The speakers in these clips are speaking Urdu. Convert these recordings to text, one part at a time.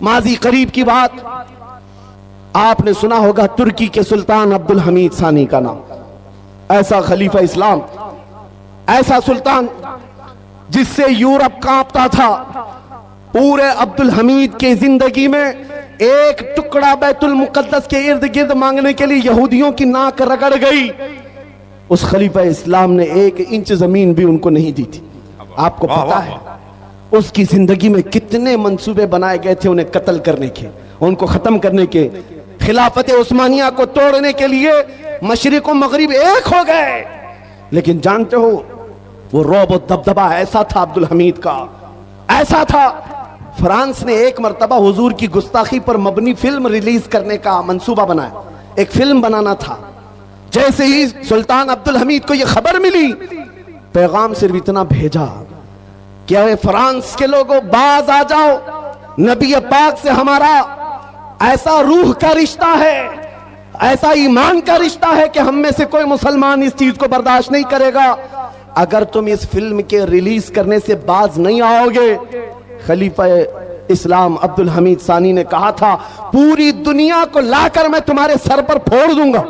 ماضی قریب کی بات، آپ نے سنا ہوگا ترکی کے سلطان عبد الحمید ثانی کا نام. ایسا خلیفہ اسلام، ایسا سلطان جس سے یورپ کانپتا تھا. پورے عبد الحمید کی زندگی میں ایک ٹکڑا بیت المقدس کے ارد گرد مانگنے کے لیے یہودیوں کی ناک رگڑ گئی. اس خلیفہ اسلام نے 1 انچ زمین بھی ان کو نہیں دی تھی. آپ کو پتا ہے اس کی زندگی میں کتنے منصوبے بنائے گئے تھے انہیں قتل کرنے کے، ان کو ختم کرنے کے. خلافت عثمانیہ کو توڑنے کے لیے مشرق و مغرب ایک ہو گئے. لیکن جانتے ہو وہ رعب و دبدبہ ایسا تھا عبد الحمید کا، ایسا تھا. فرانس نے ایک مرتبہ حضور کی گستاخی پر مبنی فلم ریلیز کرنے کا منصوبہ بنایا. ایک فلم بنانا تھا. جیسے ہی سلطان عبد الحمید کو یہ خبر ملی، پیغام صرف اتنا بھیجا کہ اے فرانس کے لوگوں باز آ جاؤ، نبی پاک سے ہمارا ایسا روح کا رشتہ ہے، ایسا ایمان کا رشتہ ہے کہ ہم میں سے کوئی مسلمان اس چیز کو برداشت نہیں کرے گا. اگر تم اس فلم کے ریلیز کرنے سے باز نہیں آؤ گے. خلیفہ اسلام عبد الحمید ثانی نے کہا تھا پوری دنیا کو لا کر میں تمہارے سر پر پھوڑ دوں گا.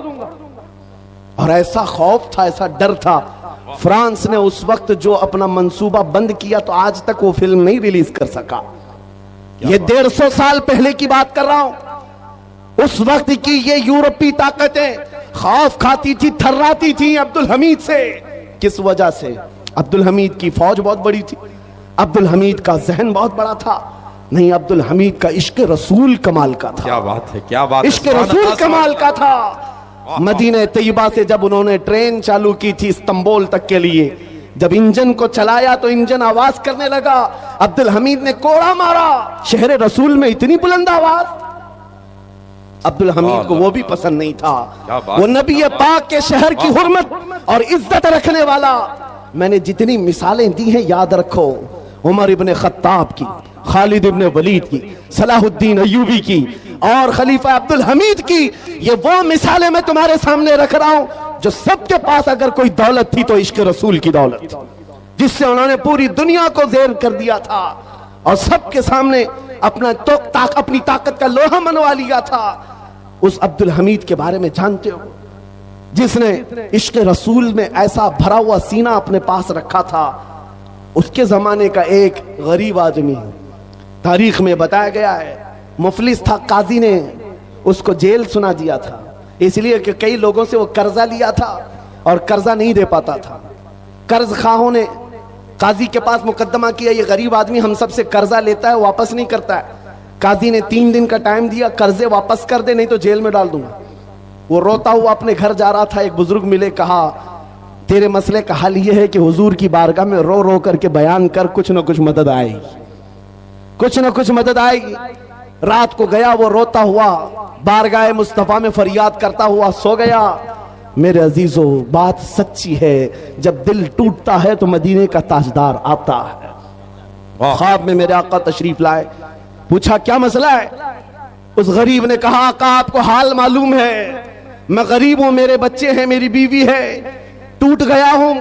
اور ایسا خوف تھا، ایسا ڈر تھا. فرانس نے اس وقت جو اپنا منصوبہ بند کیا تو آج تک وہ فلم نہیں ریلیز کر سکا. یہ 150 سال پہلے کی بات کر رہا ہوں. اس وقت کی یہ یورپی طاقتیں خوف کھاتی تھی، تھراتی تھی عبد الحمید سے. کس وجہ سے؟ عبد الحمید کی فوج بہت بڑی تھی، عبد الحمید کا ذہن بہت بڑا تھا. نہیں، عبد الحمید کا عشق رسول کمال کا تھا. کیا بات ہے، کیا بات ہے. عشق رسول کمال کا تھا. مدینہ طیبہ سے جب انہوں نے ٹرین چالو کی تھی استنبول تک کے لیے، جب انجن کو چلایا تو انجن آواز کرنے لگا. عبد الحمید نے کوڑا مارا. شہر رسول میں اتنی بلند آواز. عبد الحمید کو وہ بھی پسند نہیں تھا. وہ نبی پاک کے شہر کی حرمت اور عزت رکھنے والا. میں نے جتنی مثالیں دی ہیں یاد رکھو، عمر ابن خطاب کی، خالد ابن ولید کی، صلاح الدین ایوبی کی اور خلیفہ عبد الحمید کی. یہ وہ مثالیں میں تمہارے سامنے رکھ رہا ہوں جو سب کے پاس اگر کوئی دولت تھی تو عشق رسول کی دولت، جس سے انہوں نے پوری دنیا کو زیر کر دیا تھا اور سب کے سامنے اپنی طاقت کا لوہا منوا لیا تھا. اس عبد الحمید کے بارے میں جانتے ہو جس نے عشق رسول میں ایسا بھرا ہوا سینہ اپنے پاس رکھا تھا. اس کے زمانے کا ایک غریب آدمی تاریخ میں بتایا گیا ہے مفلس تھا. قاضی نے اس کو جیل سنا دیا تھا اس لیے کہ کئی لوگوں سے وہ قرضہ لیا تھا اور قرضہ نہیں دے پاتا تھا. قرض خواہوں نے قاضی کے پاس مقدمہ کیا یہ غریب آدمی ہم سب سے قرضہ لیتا ہے واپس نہیں کرتا ہے. قاضی نے 3 دن کا ٹائم دیا، قرضے واپس کر دے نہیں تو جیل میں ڈال دوں گا. وہ روتا ہوا اپنے گھر جا رہا تھا. ایک بزرگ ملے، کہا تیرے مسئلے کا حل یہ ہے کہ حضور کی بارگاہ میں رو رو کر کے بیان کر، کچھ نہ کچھ مدد آئے گی، کچھ نہ کچھ مدد آئے گی. رات کو گیا وہ روتا ہوا بارگاہ مصطفیٰ میں فریاد کرتا ہوا سو گیا. میرے عزیزو بات سچی ہے، جب دل ٹوٹتا ہے تو مدینے کا تاجدار آتا ہے. خواب میں میرے آقا تشریف لائے، پوچھا کیا مسئلہ ہے؟ اس غریب نے کہا آقا آپ کو حال معلوم ہے، میں غریب ہوں، میرے بچے ہیں، میری بیوی ہے، ٹوٹ گیا ہوں،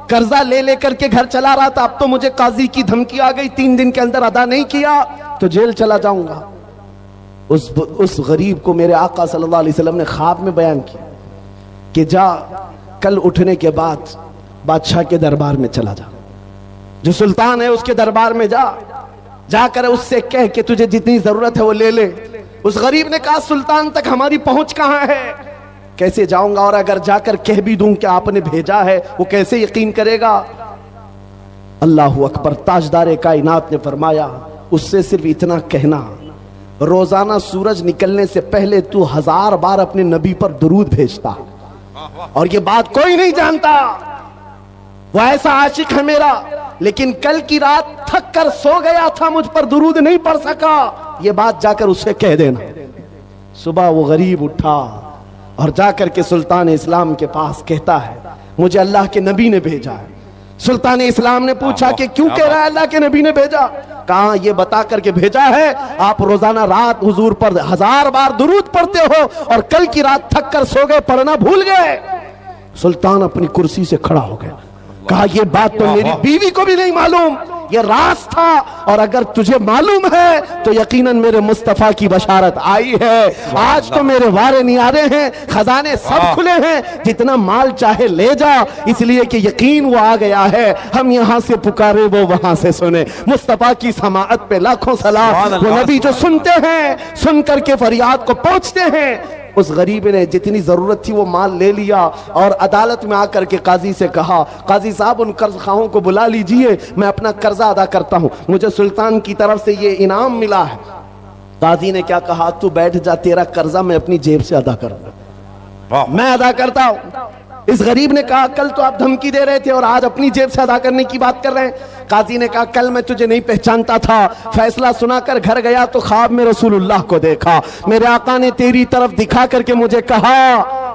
قرضہ لے لے کر کے گھر چلا رہا تھا، اب تو مجھے قاضی کی دھمکی آ گئی، 3 دن کے اندر ادا نہیں کیا تو جیل چلا جاؤں گا. اس غریب کو میرے آقا صلی اللہ علیہ وسلم نے خواب میں بیان کیا کہ جا کل اٹھنے کے بعد بادشاہ کے دربار میں چلا جا، جو سلطان ہے اس کے دربار میں جا کر اس سے کہہ کہ تجھے جتنی ضرورت ہے وہ لے لے. اس غریب نے کہا سلطان تک ہماری پہنچ کہاں ہے، کیسے جاؤں گا، اور اگر جا کر کہہ بھی دوں کہ آپ نے بھیجا ہے وہ کیسے یقین کرے گا. اللہ اکبر. تاجدار کائنات نے فرمایا اس سے صرف اتنا کہنا روزانہ سورج نکلنے سے پہلے تو 1000 بار اپنے نبی پر درود بھیجتا، اور یہ بات کوئی نہیں جانتا، وہ ایسا عاشق ہے میرا، لیکن کل کی رات تھک کر سو گیا تھا، مجھ پر درود نہیں پڑھ سکا. یہ بات جا کر اسے کہہ دینا. صبح وہ غریب اٹھا اور جا کر کے سلطان اسلام کے پاس کہتا ہے مجھے اللہ کے نبی نے بھیجا ہے. سلطان اسلام نے پوچھا کہ کیوں کہہ رہا ہے اللہ کے نبی نے بھیجا؟ کہا یہ بتا کر کے بھیجا ہے آپ روزانہ رات حضور پر 1000 بار درود پڑھتے ہو اور کل کی رات تھک کر سو گئے، پڑھنا بھول گئے. سلطان اپنی کرسی سے کھڑا ہو گیا، کہا یہ بات تو میری بیوی کو بھی نہیں معلوم، یہ راز تھا، اور اگر تجھے معلوم ہے تو یقیناً میرے مصطفیٰ کی بشارت آئی ہے۔ آج تو میرے وارے نیارے ہیں، خزانے سب کھلے ہیں، جتنا مال چاہے لے جا، اس لیے کہ یقین وہ آ گیا ہے، ہم یہاں سے پکارے وہ وہاں سے سنے۔ مصطفیٰ کی سماعت پہ لاکھوں سلام۔ وہ نبی جو سنتے ہیں، سن کر کے فریاد کو پہنچتے ہیں۔ اس غریب نے جتنی ضرورت تھی وہ مال لے لیا اور عدالت میں آ کر کے قاضی سے کہا، قاضی صاحب ان قرض خواہوں کو بلا لیجئے، میں اپنا قرضہ ادا کرتا ہوں، مجھے سلطان کی طرف سے یہ انعام ملا ہے۔ قاضی نے کیا کہا، تو بیٹھ جا، تیرا قرضہ میں اپنی جیب سے ادا کروں گا، میں ادا کرتا ہوں۔ اس غریب نے کہا، کل تو آپ دھمکی دے رہے تھے اور آج اپنی جیب سے ادا کرنے کی بات کر رہے ہیں۔ قاضی نے کہا، کل میں تجھے نہیں پہچانتا تھا، فیصلہ سنا کر گھر گیا تو خواب میں رسول اللہ کو دیکھا، میرے آقا نے تیری طرف دکھا کر کے مجھے کہا،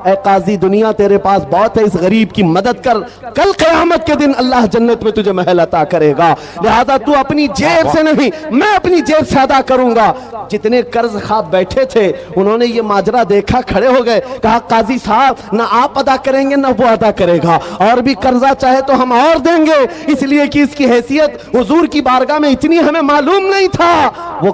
اے قاضی دنیا تیرے پاس بہت ہے، اس غریب کی مدد کر، کل قیامت کے دن اللہ جنت میں تجھے محل عطا کرے گا، لہذا تو اپنی جیب سے نہیں میں اپنی جیب سے ادا کروں گا۔ جتنے قرض خواہ بیٹھے تھے انہوں نے یہ ماجرا دیکھا، کھڑے ہو گئے، کہا قاضی صاحب نہ آپ ادا کریں گے نہ وہ ادا کرے گا، اور بھی قرضہ چاہے تو ہم اور دیں گے، اس لیے کہ اس کی حیثیت حضور کی بارگاہ میں اتنی ہمیں معلوم نہیں تھا۔ وہ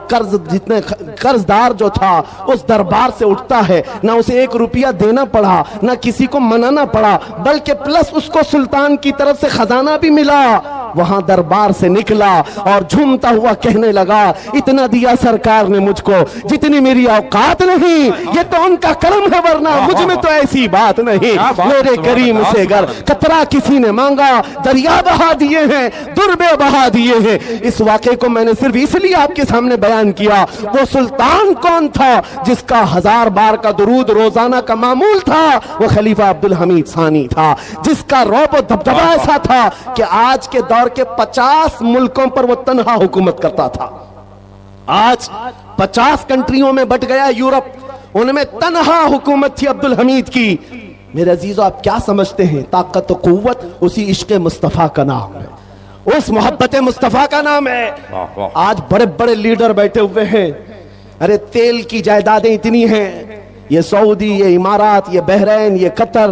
جتنے قرضدار جو تھا اس دربار سے اٹھتا ہے، نہ اسے 1 روپیہ دینا پڑا، نہ کسی کو منانا پڑا، بلکہ پلس اس کو سلطان کی طرف سے خزانہ بھی ملا۔ وہاں دربار سے نکلا اور جھومتا ہوا کہنے لگا، اتنا دیا سرکار نے مجھ کو جتنی میری اوقات نہیں، یہ تو ان کا کرم ہے، ورنہ مجھ میں تو ایسی بات نہیں۔ میرے کریم سے گر قطرہ کسی نے مانگا، دریا بہا دیے ہیں، دربے بہا دیے ہیں۔ اس واقعے کو میں نے صرف اس لیے آپ کے سامنے بیان کیا، وہ سلطان کون تھا جس کا 1000 بار کا درود روزانہ کا معمول تھا؟ وہ خلیفہ عبدالحمید ثانی تھا، جس کا رعب و دبدبہ ایسا تھا کہ آج کے دور کے 50 ملکوں پر وہ تنہا حکومت کرتا تھا۔ آج 50 کنٹریوں میں بٹ گیا یورپ، ان میں تنہا حکومت تھی عبدالحمید کی۔ میرے عزیزو آپ کیا سمجھتے ہیں؟ طاقت و قوت اسی عشق مصطفیٰ کا نام ہے، اس محبت مصطفیٰ کا نام ہے۔ آج بڑے بڑے لیڈر بیٹھے ہوئے ہیں، ارے تیل کی جائیدادیں اتنی ہیں، یہ سعودی، یہ امارات، یہ بحرین، یہ قطر،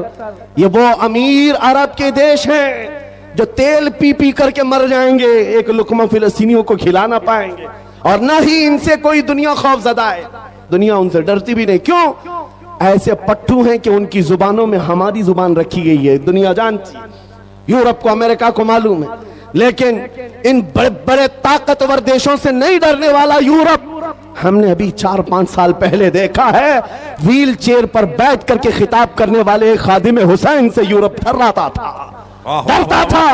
یہ وہ امیر عرب کے دیش ہیں جو تیل پی پی کر کے مر جائیں گے، ایک لقمہ فلسطینیوں کو کھلا نہ پائیں گے، اور نہ ہی ان سے کوئی دنیا خوف زدہ ہے، دنیا ان سے ڈرتی بھی نہیں۔ کیوں؟ ایسے پٹھو ہیں کہ ان کی زبانوں میں ہماری زبان رکھی گئی ہے، دنیا جانتی، یورپ کو امریکہ کو معلوم ہے، لیکن ان بڑے بڑے طاقتور دیشوں سے نہیں ڈرنے والا یورپ ہم نے ابھی 4-5 سال پہلے دیکھا ہے، ویل چیئر پر بیٹھ کر کے خطاب کرنے والے ایک خادم حسین سے یورپ ڈرتا تھا، ڈرتا تھا،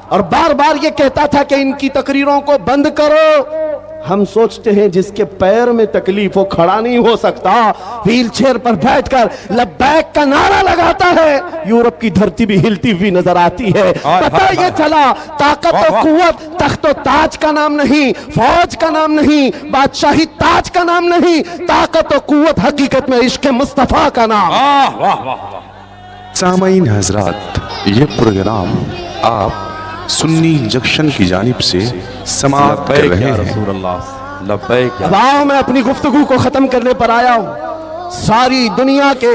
اور بار بار یہ کہتا تھا کہ ان کی تقریروں کو بند کرو۔ ہم سوچتے ہیں جس کے پیر میں تکلیف وہ کھڑا نہیں ہو سکتا، ویل چیئر پر بیٹھ کر لبیک کا نعرہ لگاتا ہے، یورپ کی دھرتی بھی ہلتی ہوئی نظر آتی ہے۔ پتہ یہ چلا طاقت و قوت تخت و تاج کا نام نہیں، فوج کا نام نہیں، بادشاہی تاج کا نام نہیں، طاقت و قوت حقیقت میں عشق مصطفیٰ کا نام۔ سامعین حضرات، یہ پروگرام آپ سنی جنکشن کی جانب سے سماعت کر رہے ہیں۔ اب آؤ میں اپنی گفتگو کو ختم کرنے پر آیا ہوں۔ ساری دنیا کے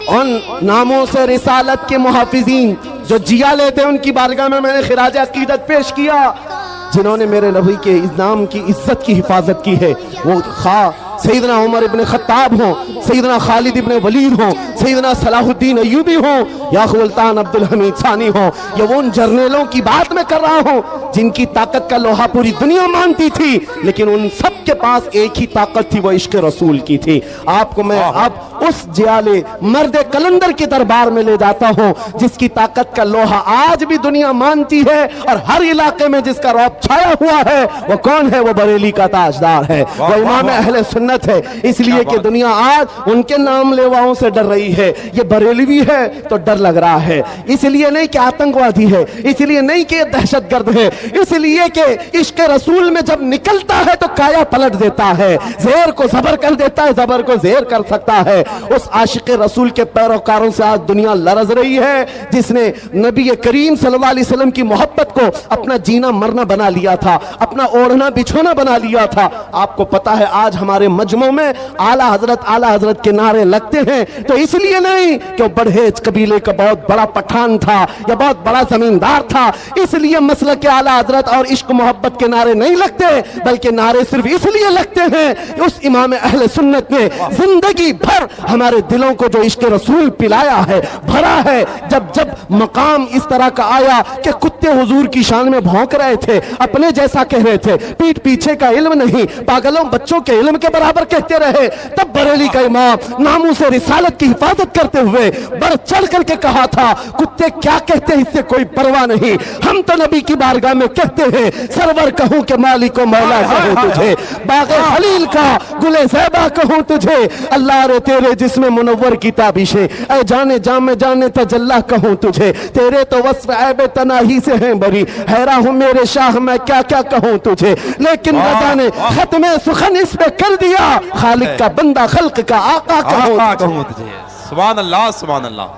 ان ناموں سے رسالت کے محافظین جو جیا لیتے ہیں ان کی بارگاہ میں نے خراج عقیدت پیش کیا، جنہوں نے میرے نبی کے نام کی عزت کی حفاظت کی ہے، وہ خواہ سیدنا عمر ابن خطاب ہوں، سیدنا خالد ابن ولید ہوں، سیدنا صلاح الدین ایوبی ہوں، یا سلطان عبدالحمید ثانی ہوں، یا وہ ان جرنیلوں کی بات میں کر رہا ہوں جن کی طاقت کا لوہا پوری دنیا مانتی تھی، لیکن ان سب کے پاس ایک ہی طاقت تھی، وہ عشق رسول کی تھی۔ آپ کو میں اب اس جیالے مرد کلندر کے دربار میں لے جاتا ہوں جس کی طاقت کا لوہا آج بھی دنیا مانتی ہے، اور ہر علاقے میں جس کا رعب چھایا ہوا ہے وہ کون ہے؟ وہ بریلی کا تاجدار ہے، وہ امام اہل سنت ہے، اس لیے کہ دنیا آج ان کے نام لیواؤں سے ڈر رہی ہے۔ یہ بریلوی ہے تو ڈر لگ رہا ہے، اس لیے نہیں کہ آتنکوادی ہے، اس لیے نہیں کہ دہشت گرد ہے، اس لیے کہ عشق رسول میں جب نکلتا ہے تو کایا پلٹ دیتا ہے، زیر کو زبر کر دیتا ہے، زبر کو زیر کر سکتا ہے۔ اس عاشق رسول کے پیروکاروں سے آج دنیا لرز رہی ہے جس نے نبی کریم صلی اللہ علیہ وسلم کی محبت کو اپنا جینا مرنا بنا لیا تھا، اپنا اوڑھنا بچھونا بنا لیا تھا۔ آپ کو پتا ہے آج ہمارے مجمع میں اعلیٰ حضرت کے نعرے لگتے ہیں تو اس لیے نہیں کہ وہ بڑھیج قبیلے کا بہت بڑا پٹھان تھا یا بہت بڑا زمیندار تھا، اس لیے مسلک اعلیٰ حضرت اور عشق محبت کے نعرے نہیں لگتے، بلکہ نعرے صرف اس لیے لگتے ہیں اس امام اہل سنت نے زندگی بھر ہمارے دلوں کو جو عشق رسول پلایا ہے، بھرا ہے۔ جب جب مقام اس طرح کا آیا کہ کتے حضور کی شان میں بھونک رہے تھے، اپنے جیسا کہہ رہے تھے، پیٹ پیچھے کا علم نہیں، پاگلوں بچوں کے علم کے برابر کہتے رہے، تب بریلی کا امام ناموس رسالت کی حفاظت کرتے ہوئے بڑھ چڑھ کر کے کہا تھا کتے کیا کہتے ہیں اس سے کوئی پرواہ نہیں، ہم تو نبی کی بارگاہ میں کہتے ہیں سرور کہوں کہ مالک و مولا کہوں تجھے، باغ خلیل کا گل زیبا کہوں تجھے، اللہ رے تیرے جسم منور کی تابشیں، اے جانے جام جانے تجلا کہوں تجھے، تیرے تو وصف عیب تناہی سے ہیں بری، حیران ہوں میرے شاہ میں کیا کیا کہوں تجھے، لیکن رضا نے ختم سخن اس پہ کر دیا، خالق کا بندہ خلق کا آقا کہوں تجھے۔ سبحان اللہ سبحان اللہ،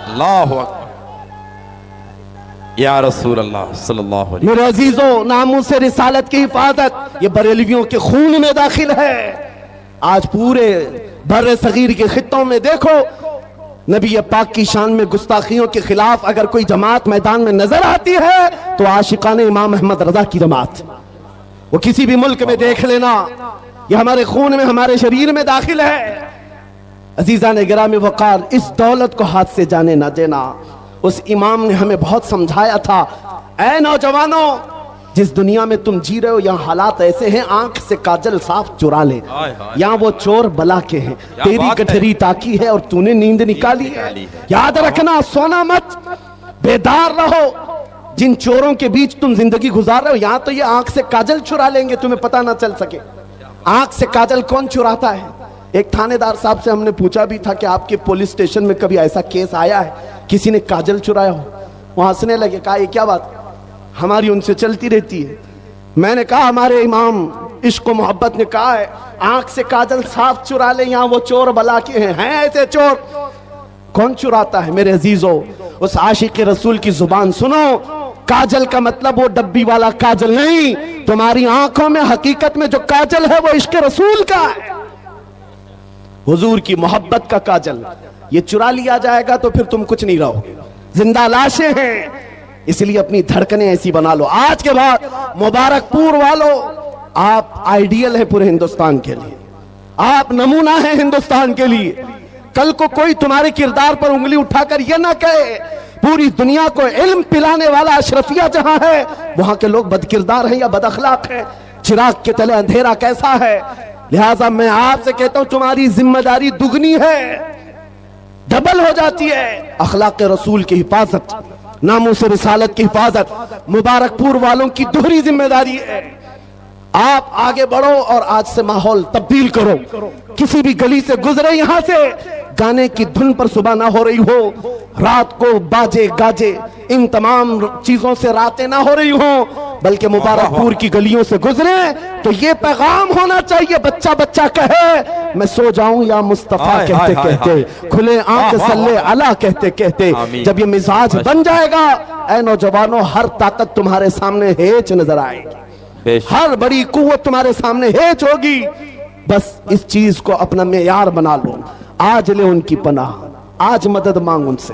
اللہ اکبر یا رسول اللہ صلی اللہ علیہ وسلم۔ میرے عزیزوں، ناموس رسالت کی حفاظت یہ بریلویوں کے خون میں داخل ہے۔ آج پورے بر صغیر کے خطوں میں دیکھو، نبی پاک کی شان میں گستاخیوں کے خلاف اگر کوئی جماعت میدان میں نظر آتی ہے تو عاشقان امام احمد رضا کی جماعت، وہ کسی بھی ملک میں دیکھ لینا، یہ ہمارے خون میں ہمارے شریر میں داخل ہے۔ عزیزان گرامی وقار، اس دولت کو ہاتھ سے جانے نہ دینا۔ اس امام نے ہمیں بہت سمجھایا تھا، اے نوجوانوں جس دنیا میں تم جی رہے ہو یہاں حالات ایسے ہیں، آنکھ سے کاجل صاف چرا لے، یہاں وہ چور بلا کے ہیں، تیری گٹھری تاکی ہے اور تو نے نیند نکالی ہے، یاد رکھنا سونا مت، بیدار رہو، جن چوروں کے بیچ تم زندگی گزار رہے ہو یہاں تو یہ آنکھ سے کاجل چرا لیں گے تمہیں پتہ نہ چل سکے۔ آنکھ سے کاجل کون چراتا ہے؟ ایک تھانے دار صاحب سے ہم نے پوچھا بھی تھا کہ آپ کے پولیس اسٹیشن میں کبھی ایسا کیس آیا ہے کسی نے کاجل چرایا ہو؟ وہ ہنسنے لگے، کہا یہ کیا بات، ہماری ان سے چلتی رہتی ہے۔ میں نے کہا ہمارے امام عشق و محبت نے کہا ہے آنکھ سے کاجل صاف چرا لے، یہاں وہ چور بلا کے ہیں ایسے چور۔ کون چراتا ہے میرے عزیزوں؟ اس عاشق رسول کی زبان سنو، کاجل کا مطلب وہ ڈبی والا کاجل نہیں، تمہاری آنکھوں میں حقیقت میں جو کاجل ہے وہ عشق رسول کا ہے، حضور کی محبت کا کاجل۔ یہ چرا لیا جائے گا تو پھر تم کچھ نہیں رہو گے، زندہ لاشیں ہیں، اس لیے اپنی دھڑکنیں ایسی بنا لو۔ آج کے بعد مبارک پور والو، آپ آئیڈیل ہیں پورے ہندوستان کے لیے، آپ نمونہ ہیں ہندوستان کے لیے۔ کل کو کوئی تمہارے کردار پر انگلی اٹھا کر یہ نہ کہے پوری دنیا کو علم پلانے والا اشرفیہ جہاں ہے وہاں کے لوگ بد کردار ہیں یا بد اخلاق ہیں، چراغ کے تلے اندھیرا کیسا ہے۔ لہٰذا میں آپ سے کہتا ہوں تمہاری ذمہ داری دگنی ہے، ڈبل ہو جاتی ہے۔ اخلاق رسول کی حفاظت، ناموس رسالت کی حفاظت مبارک پور والوں کی دوہری ذمہ داری ہے۔ آپ آگے بڑھو اور آج سے ماحول تبدیل کرو۔ کسی بھی گلی سے گزرے یہاں سے گانے کی دھن پر صبح نہ ہو رہی ہو، رات کو باجے گاجے ان تمام چیزوں سے راتیں نہ ہو رہی ہوں، بلکہ مبارک پور کی گلیوں سے گزرے تو یہ پیغام ہونا چاہیے، بچہ بچہ کہے میں سو جاؤں یا مصطفیٰ کہتے کہتے، کھلے آنکھ صلی علی کہتے کہتے۔ جب یہ مزاج بن جائے گا اے نوجوانوں، ہر طاقت تمہارے سامنے ہیچ نظر آئے گی، ہر بڑی قوت تمہارے سامنے ہیچ ہوگی۔ بس اس چیز کو اپنا معیار بنا لو، آج لے ان کی پناہ، آج مدد مانگ ان سے۔